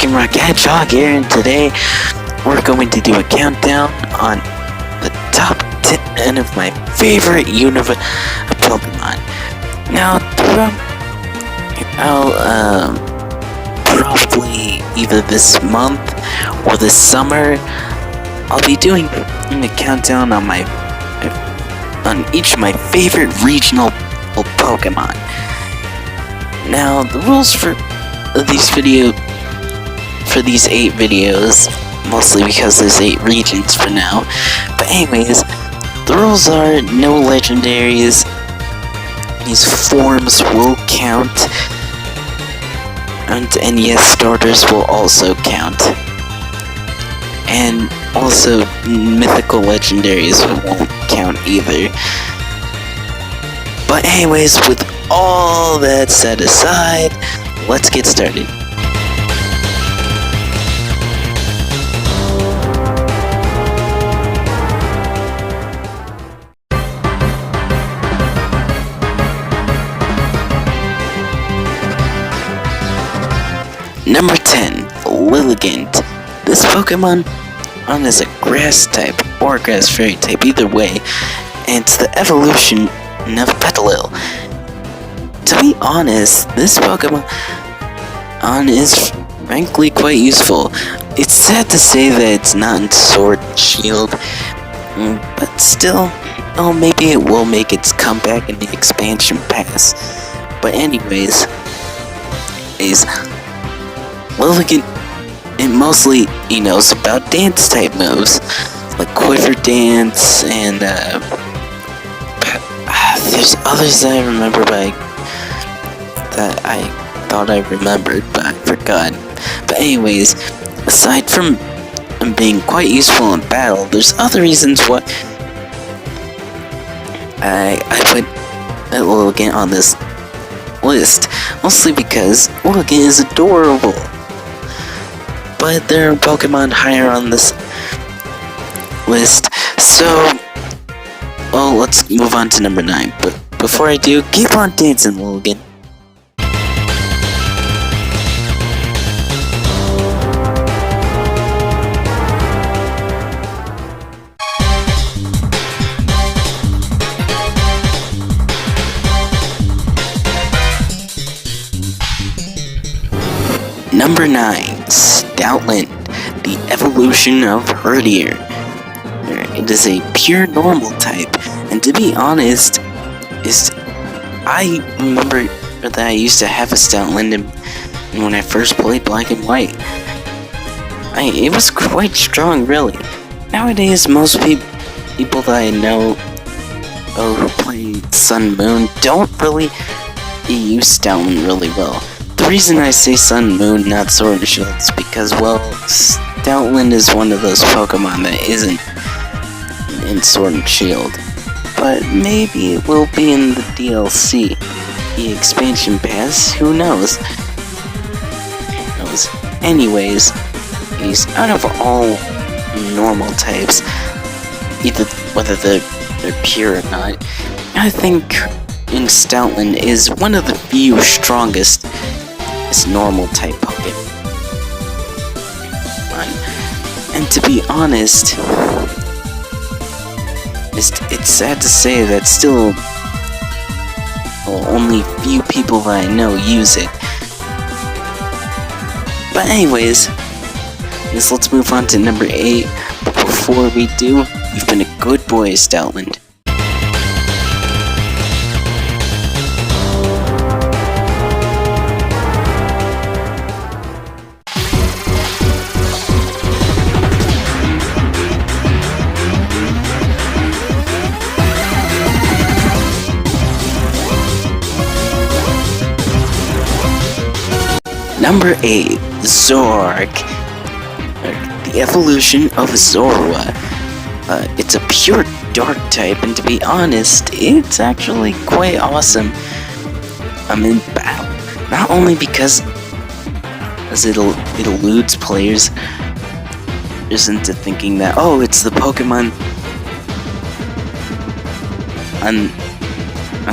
Team Rock Hedgehog here, and today we're going to do a countdown on the top 10 of my favorite Unova Pokemon. Now, I'll probably either this month or this summer, I'll be doing a countdown on each of my favorite regional Pokemon. Now, the rules for these 8 videos, mostly because there's 8 regions for now, but anyways, the rules are no legendaries, these forms will count, and NES starters will also count, and also mythical legendaries won't count either. But anyways, with all that set aside, let's get started. Number 10, Lilligant. This Pokemon is a grass type or grass fairy type, either way, and it's the evolution of Petalil. To be honest, this Pokemon is frankly quite useful. It's sad to say that it's not in Sword and Shield, but still, maybe it will make its comeback in the expansion pass. But anyways, Lilligant, it mostly, is about dance type moves, like Quiver Dance, and there's others that I remember, that I thought I remembered, but I forgot. But anyways, aside from being quite useful in battle, there's other reasons why I put Lilligant on this list, mostly because Lilligant is adorable. But there are Pokemon higher on this list, so let's move on to number 9. But before I do, keep on dancing, Lilligant. Number 9, Stoutland, the evolution of Herdier. It is a pure normal type, and to be honest, I remember that I used to have a Stoutland when I first played Black and White. It was quite strong, really. Nowadays, most people that I know who play Sun and Moon don't really use Stoutland really well. The reason I say Sun and Moon, not Sword and Shield, is because, Stoutland is one of those Pokemon that isn't in Sword and Shield. But maybe it will be in the DLC, the expansion pass, who knows? Anyways, out of all normal types, whether they're pure or not, I think Stoutland is one of the few strongest normal type Pokemon. And to be honest, it's sad to say that still only few people that I know use it. But anyways, let's move on to number 8. But before we do, you've been a good boy, Stoutland. Number 8, Zork, the evolution of Zorua. It's a pure dark type, and to be honest, it's actually quite awesome in battle. Not only because it eludes players into thinking that, it's the Pokemon and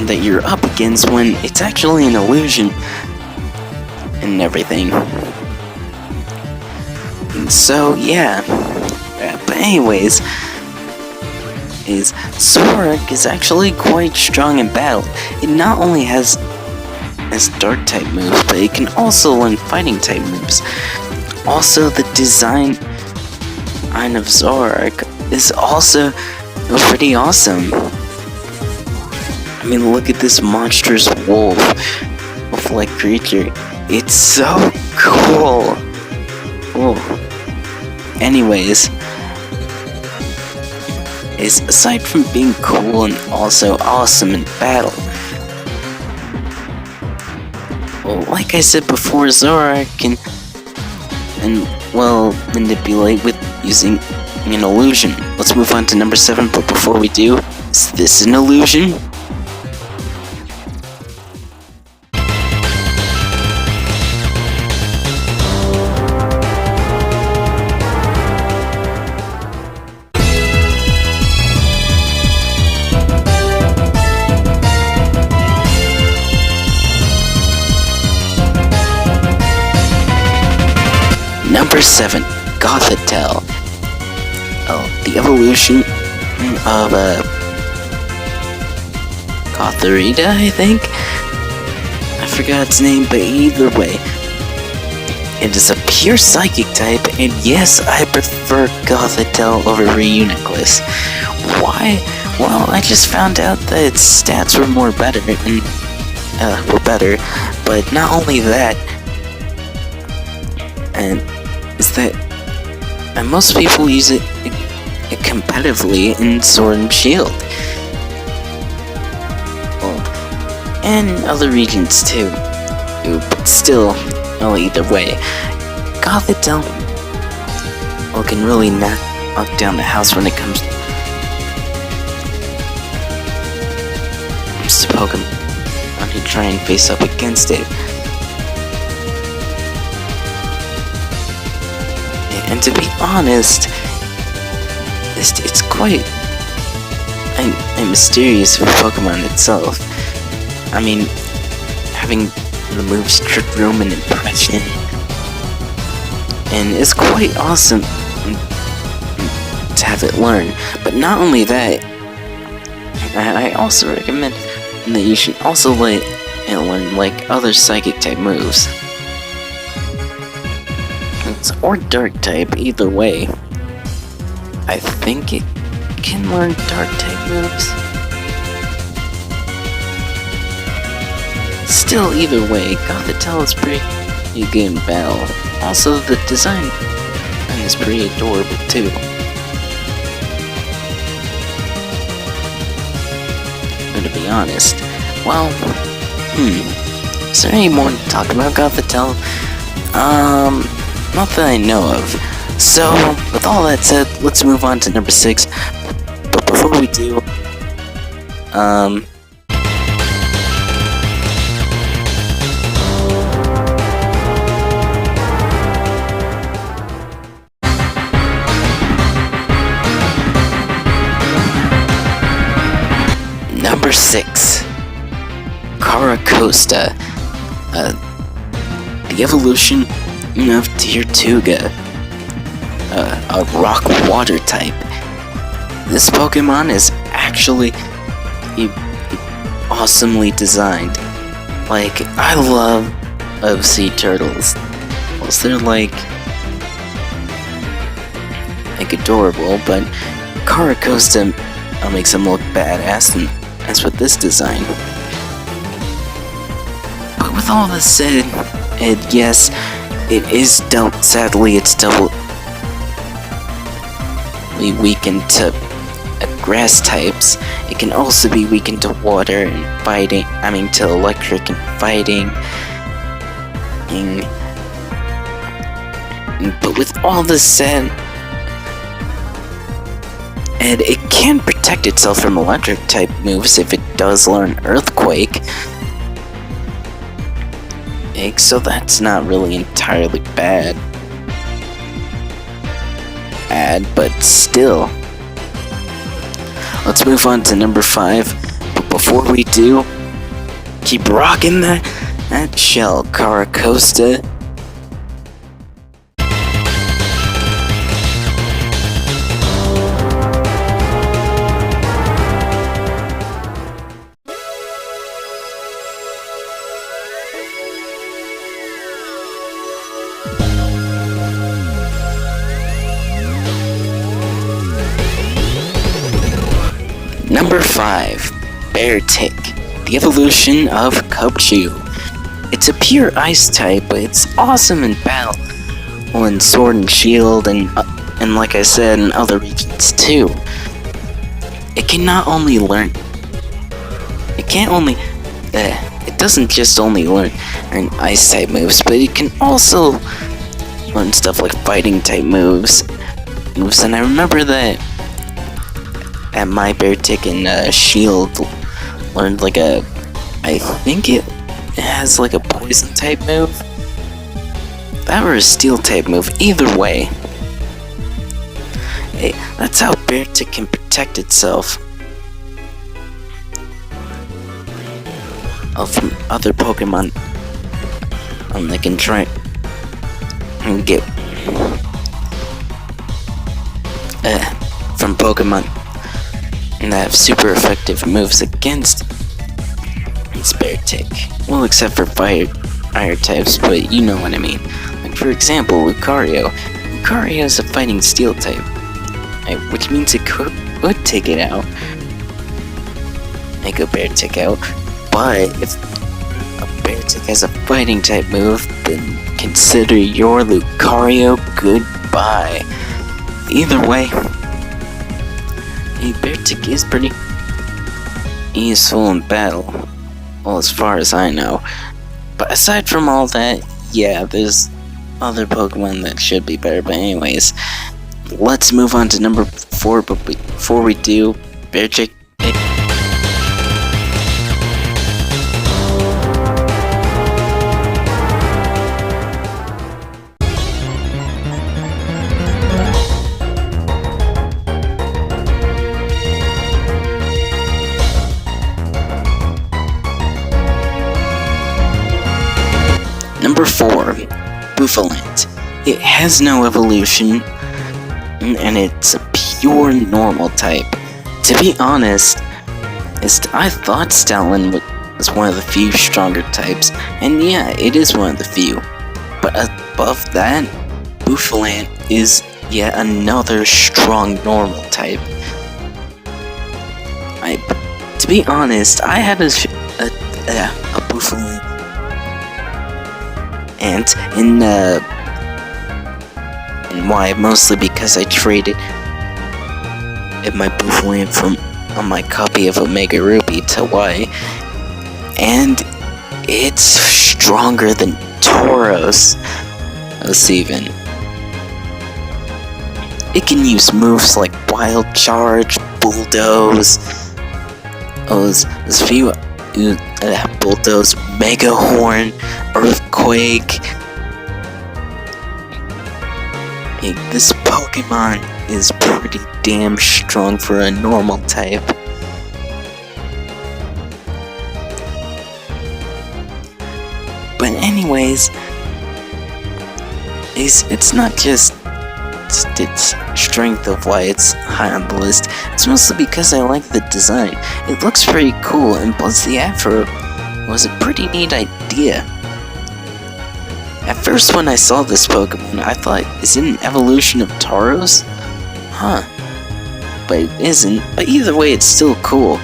that you're up against, when it's actually an illusion and everything. So yeah. But anyways, Zoroark is actually quite strong in battle. It not only has dark type moves, but it can also learn fighting type moves. Also, the design of Zoroark is also pretty awesome. I mean, look at this monstrous wolf-like creature. It's so cool. Oh. Anyways, aside from being cool and also awesome in battle, well, like I said before, Zoroark can manipulate with using an illusion. Let's move on to number 7, but before we do, is this an illusion? Number 7, Gothitelle. The evolution of Gothorita, I think? I forgot its name, but either way, it is a pure psychic type, and yes, I prefer Gothitelle over Reuniclus. Why? Well, I just found out that its stats were better, but not only that, and most people use it competitively in Sword and Shield. Well, and other regions too. But still, either way, Gothitelle can really knock down the house when it comes to Pokemon who try and face up against it. And to be honest, it's quite a mysterious for Pokemon itself. I mean, having the moves Trick Room and Impression, and it's quite awesome to have it learn. But not only that, I also recommend that you should also let it learn like other Psychic type moves. Or Dark type, either way. I think it can learn Dark type moves. Still, either way, Gothitelle is pretty good in battle. Also, the design is pretty adorable too. But to be honest, well, is there any more to talk about Gothitelle? Not that I know of. So, with all that said, let's move on to number 6. But before we do, number 6, Caracosta. The evolution of Tirtuga, a rock water type. This Pokemon is actually awesomely designed. Like, I love sea turtles. Well, they're like adorable, but Caracosta makes them look badass, and that's with this design. But with all this said, yes, it is sadly, it's doubly weakened to grass types. It can also be weakened to water and fighting, to electric and fighting. But with all this said, and it can protect itself from electric type moves if it does learn Earthquake. So that's not really entirely bad, but still. Let's move on to number 5, but before we do, keep rocking that shell, Caracosta. Number 5. Beartic, the evolution of Cubchoo. It's a pure ice type, but it's awesome in battle, in Sword and Shield, and like I said, in other regions too. It can not only learn. It doesn't just only learn ice type moves, but it can also learn stuff like fighting type moves. And I remember that at my Beartic and Shield learned like I think it has like a poison type move. That or a steel type move. Either way, hey, that's how Beartic can protect itself from other Pokemon. They can try and get from Pokemon that have super effective moves against its Beartic. Well, except for fire types, but you know what I mean. Like for example, Lucario. Lucario is a fighting steel type, which means it could take it out. Make a Beartic out. But if a Beartic has a fighting type move, then consider your Lucario goodbye. Either way, a Beartic is pretty useful in battle. Well, as far as I know. But aside from all that, yeah, there's other Pokemon that should be better. But anyways, let's move on to number 4. But before we do, Beartic. Number 4, Bouffalant. It has no evolution, and it's a pure normal type. To be honest, I thought Stoutland was one of the few stronger types, and yeah, it is one of the few. But above that, Bouffalant is yet another strong normal type. To be honest, I had a Bouffalant in Y, mostly because I traded my Bouffalant from on my copy of Omega Ruby to Y, and it's stronger than Tauros. Even. It can use moves like Wild Charge, Bulldoze, those few Bulldoze, Mega Horn, Earthquake. Hey, this Pokemon is pretty damn strong for a normal type. But anyways, it's not just its strength of why it's high on the list. It's mostly because I like the design. It looks pretty cool, and plus the Afro was a pretty neat idea. At first when I saw this Pokemon, I thought, is it an evolution of Tauros? Huh. But it isn't. But either way, it's still cool.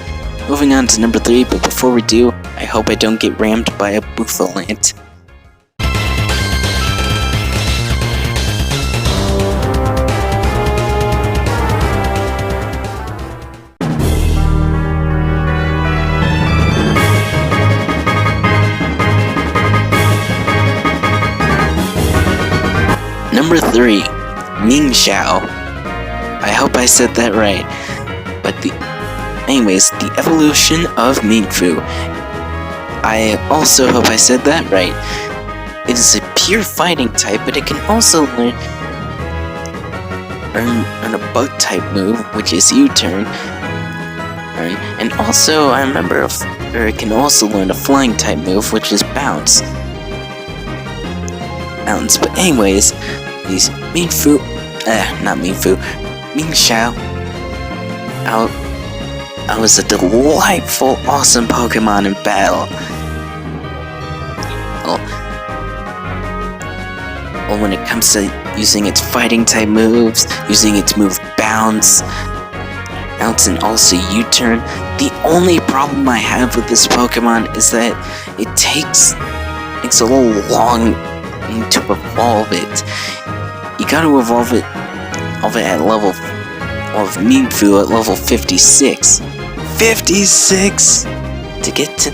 Moving on to number 3, but before we do, I hope I don't get rammed by a Bouffalant. Number 3, Ningxiao. I hope I said that right. But anyways, the evolution of Ningfu. I also hope I said that right. It is a pure fighting type, but it can also learn a bug type move, which is U-turn. And also, I remember, it can also learn a flying type move, which is bounce. But anyways, these Ningxiao. I was a delightful, awesome Pokemon in battle. Well, when it comes to using its fighting type moves, using its move bounce, outs and also U-turn. The only problem I have with this Pokemon is that it takes a little long to evolve it. You gotta evolve it at level of Mewtwo at level 56. 56 to get to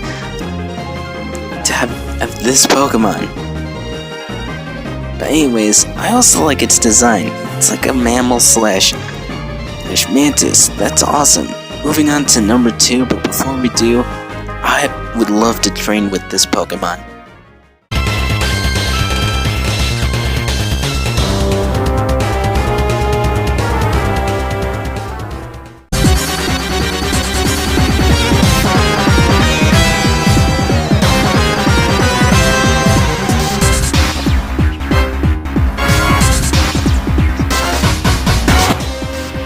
have this Pokemon. But anyways, I also like its design. It's like a mammal slash mantis. That's awesome. Moving on to number 2, but before we do, I would love to train with this Pokemon.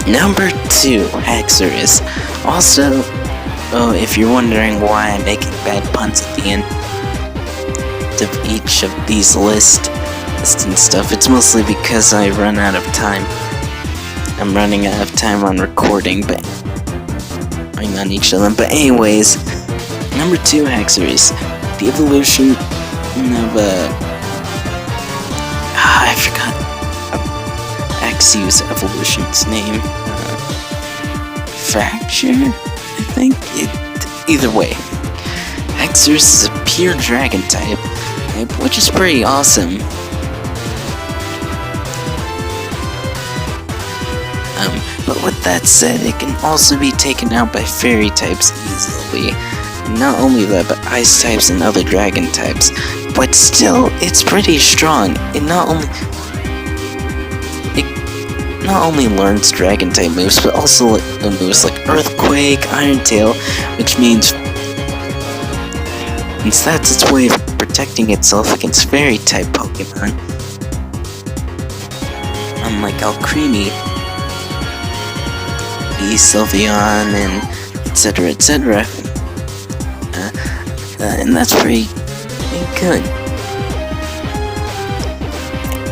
Number 2, Haxorus. Also, if you're wondering why I'm making bad puns at the end of each of these lists and stuff, it's mostly because I run out of time. I'm running out of time on recording, but I'm on each of them. But anyways, number 2, Haxorus. The evolution of I forgot Axew's evolution's name. Fracture? I think? Either way. Haxorus is a pure dragon type, which is pretty awesome. But with that said, it can also be taken out by fairy types easily. Not only that, but ice types and other dragon types. But still, it's pretty strong. It not only learns dragon type moves, but also moves like Earthquake, Iron Tail, which means that's its way of protecting itself against fairy type Pokemon. Unlike Alcremie, Sylveon, and etc. And that's pretty good.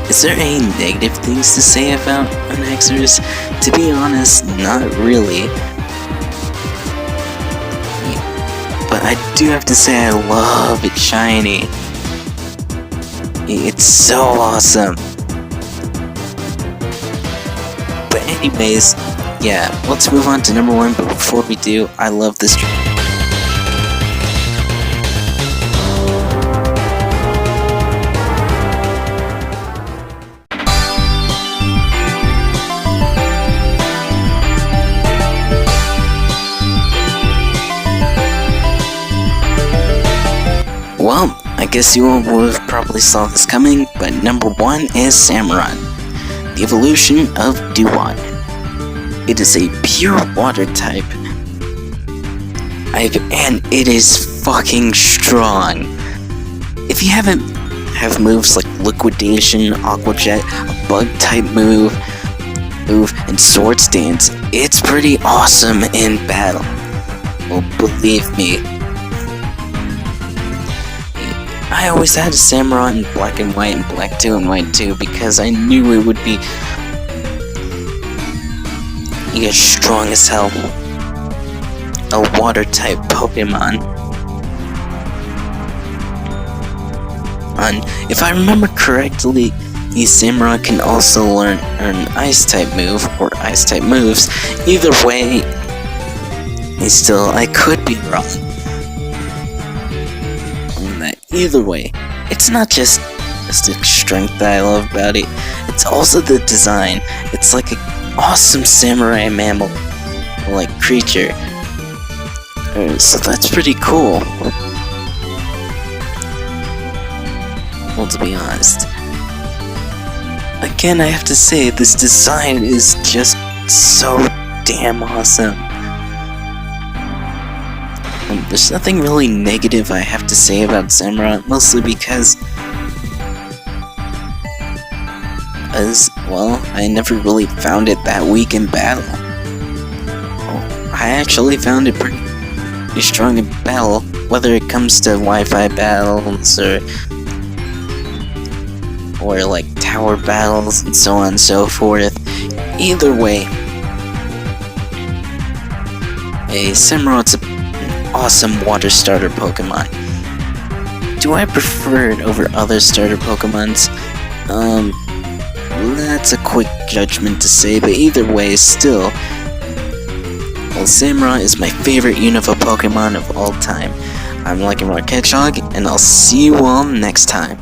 Is there any negative things to say about an Haxorus? To be honest, not really. But I do have to say I love it shiny. It's so awesome. But anyways, yeah, let's move on to number 1, but before we do, I love this. Well, I guess you all would have probably saw this coming, but number 1 is Samurott, the evolution of Dewott. It is a pure water type, and it is fucking strong. If you have moves like Liquidation, Aqua Jet, a bug type move, and Sword Stance, it's pretty awesome in battle. Well, believe me. I always had a Samurott in black and white and black 2 and white 2 because I knew it would be strong as hell. A water type Pokemon. And if I remember correctly, Samurott can also learn an ice type move or ice type moves. Either way, I could be wrong. Either way, it's not just the strength that I love about it, it's also the design. It's like an awesome samurai mammal like creature. So that's pretty cool. Well, to be honest. Again, I have to say, this design is just so damn awesome. There's nothing really negative I have to say about Samurott, mostly because I never really found it that weak in battle. I actually found it pretty strong in battle, whether it comes to Wi-Fi battles or like tower battles and so on and so forth. Either way, Samurot's an awesome water starter Pokemon. Do I prefer it over other starter Pokemons? That's a quick judgment to say, but either way, still, well, Samurott is my favorite Unova Pokemon of all time. I'm Lucky Mark Hedgehog, and I'll see you all next time.